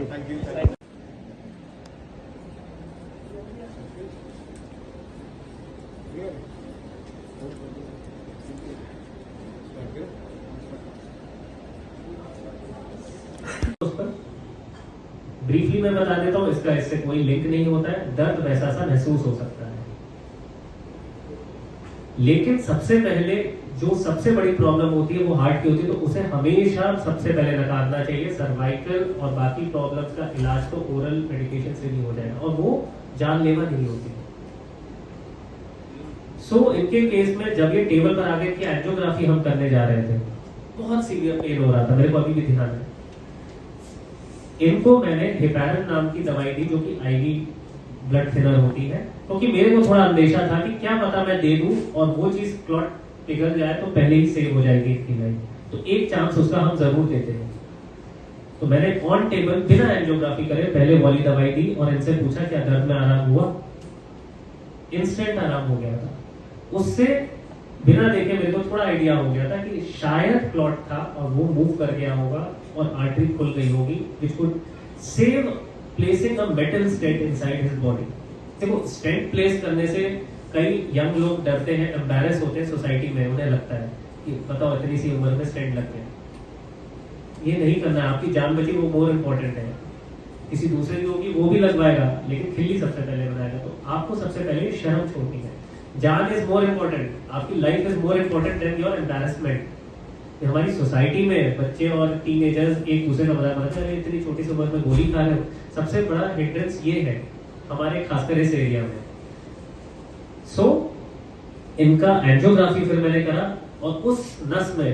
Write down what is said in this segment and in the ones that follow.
Thank you. Briefly मैं बता देता हूँ, इसका इससे कोई लिंक नहीं होता है, दर्द वैसा सा महसूस हो सकता है, लेकिन सबसे पहले जो सबसे बड़ी प्रॉब्लम होती है वो हार्ट की होती है, तो उसे हमेशा सबसे पहले नकारना चाहिए। सर्वाइकल और बाकी प्रॉब्लम्स का इलाज तो ओरल मेडिकेशन से नहीं हो जाएगा और वो जानलेवा नहीं होती। सो इनके केस में जब ये टेबल पर आ गए कि एंजियोग्राफी हम करने जा रहे थे, बहुत सीवियर पेन हो रहा था, मेरे को अभी भी ध्यान है। इनको मैंने हेपारिन नाम की दवाई दी जो कि आईवी ब्लड थिनर होती है, क्योंकि मेरे को थोड़ा अंदेशा था कि क्या पता मैं दे दूं और वो चीज क्लॉट पिघल जाए तो पहले ही सेव हो जाएगी इसकी लाइफ, तो एक चांस उसका हम जरूर देते हैं। तो मैंने ऑन टेबल बिना एंजियोग्राफी करे पहले वाली दवाई दी और इनसे पूछा क्या दर्द में आराम हुआ। इंस्टेंट आराम हो गया था। उससे बिना देखे मेरे को थोड़ा आइडिया हो गया था कि शायद क्लॉट था और वो मूव कर गया होगा और आर्टरी खुल गई होगी, which could save placing a metal stent inside his body। देखो स्टेंट प्लेस करने से कई यंग लोग डरते हैं, एम्बैरेस होते हैं सोसाइटी में, उन्हें लगता है कि बताओ इतनी सी उम्र में स्टेंट लग गया। ये नहीं करना है, आपकी जान बची वो मोर इम्पोर्टेंट है। किसी दूसरे की होगी वो भी लगवाएगा लेकिन खिल्ली सबसे पहले बनाएगा, तो आपको सबसे पहले शर्म छोड़नी है। जान इज मोर इम्पोर्टेंट, आपकी life is more important then your embarrassment. हमारी सोसाइटी में बच्चे और टीनेजर्स एक दूसरे का मजाक बनाते हैं, इतनी छोटी सी उम्र में गोली खा रहे हो। सबसे बड़ा हिंड्रेंस ये है हमारे खासकर इस एरिया में। सो इनका एंजियोग्राफी फिर मैंने करा और उस नस में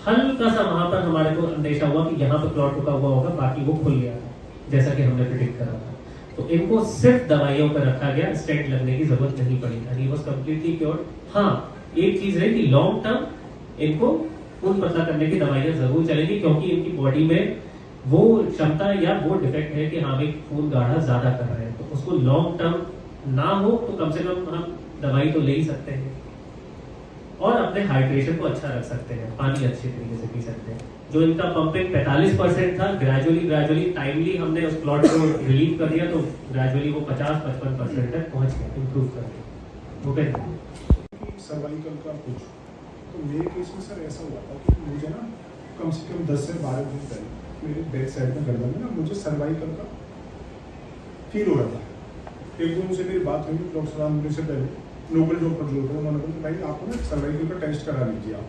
हल्का सा वहां पर हमारे को अंदेशा हुआ कि यहाँ पर क्लॉट रुका हुआ होगा, बाकी वो खुल गया था जैसा कि हमने प्रेडिक्ट करा था। तो इनको सिर्फ दवाइयों पर रखा गया, स्टेंट लगने की जरूरत नहीं पड़ी, and he was completely cured. हाँ एक चीज है कि लॉन्ग टर्म इनको खून पतला करने की दवाइयां जरूर चलेगी, क्योंकि इनकी बॉडी में वो क्षमता या वो डिफेक्ट है कि हाँ भाई खून गाढ़ा ज्यादा कर रहे हैं, तो उसको लॉन्ग टर्म ना हो तो कम से कम हम दवाई तो ले ही सकते हैं और अपने हाइड्रेशन को अच्छा रख सकते हैं, पानी अच्छे तरीके से पी सकते हैं। जो इनका पंपिंग 45% था, ग्रेजुअली टाइमली हमने उस क्लॉट को रिलीव कर दिया, तो ग्रेजुअली वो 50-55% तक पहुंच गया, इंप्रूव कर गया। ओके सर्वाइकल का कुछ तो मेरे केस में सर ऐसा हुआ था कि मुझे ना कम से कम 10 से 12 दिन पहले मेरे बैक साइड में गर्दन में ना मुझे सर्वाइकल का फील हो रहा था। एक दिन से मेरी बात हुई डॉक्टर साहब से पहले, लोकल डॉक्टर जो होते हैं उन्होंने बोला भाई आपको ना सर्वाइकल का टेस्ट करा लीजिए आप।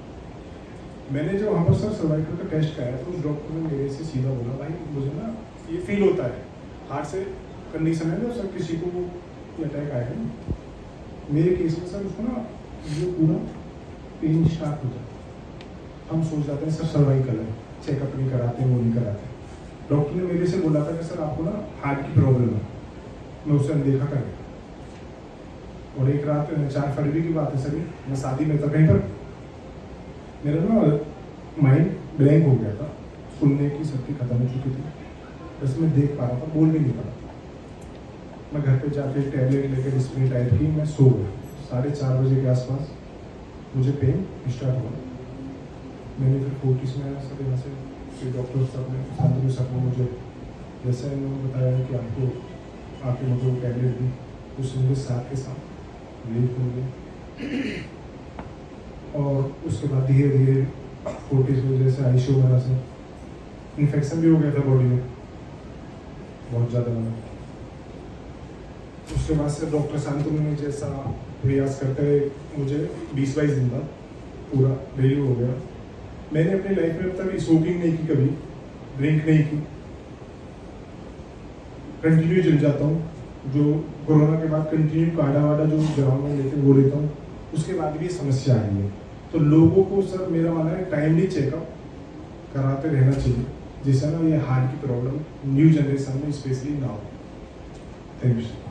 मैंने जो वहाँ पर सर सर्वाइकल का टेस्ट कराया तो उस डॉक्टर ने मेरे से सीधा बोला भाई मुझे ना ये फील होता है, हार्ट से कंडीशन है ना सर, किसी को अटैक आएगा ना, मेरे केस में सर उसको ना ये पूरा पेन स्टार्ट हो जाता है। हम सोच जाते हैं सर सर्वाइकल है, चेकअप नहीं कराते, वो नहीं कराते। डॉक्टर ने मेरे से बोला था कि सर आपको ना हार्ट की प्रॉब्लम है, मैं उसे अनदेखा कर गया। और एक रात 4 फरवरी की बात है सर, मैं शादी में था कहीं पर, मेरा ना माइंड ब्लैंक हो गया था, सुनने की शक्ति खत्म हो चुकी थी, बस मैं देख पा रहा था, बोल भी नहीं पा रहा था। मैं घर पे जाके टैबलेट लेकर डिस्प्ले टाइप की मैं सो गया। 4:30 बजे के आसपास मुझे पेन स्टार्ट हुआ। मैंने फिर फोर्टिस में आया सर, यहाँ से फिर डॉक्टर साहब ने शांतनु साहब ने मुझे जैसे उन्होंने बताया कि आपको आके मुझे वो टैबलेट दी, उससे मुझे साथ के साथ रिलीफ हो गया। और उसके बाद धीरे धीरे फोर्टिस की वजह से आईसीयू वगैरह से इन्फेक्शन भी हो गया था बॉडी में बहुत ज़्यादा वाला। उसके बाद से डॉक्टर शांतनु ने जैसा प्रयास करते हुए मुझे 20-22 दिन बाद पूरा रिलीव हो गया। मैंने अपनी लाइफ में तभी स्मोकिंग नहीं की, कभी ड्रिंक नहीं की, कंटिन्यू जिम जाता हूँ, जो कोरोना के बाद कंटिन्यू काढ़ा वाड़ा जो ग्राउंड में लेते वो लेता हूँ, उसके बाद भी समस्या आ रही है। तो लोगों को सर मेरा मानना है टाइमली चेकअप कराते रहना चाहिए, जिससे ना ये हार्ट की प्रॉब्लम न्यू जनरेशन में स्पेशली ना हो। Thank you.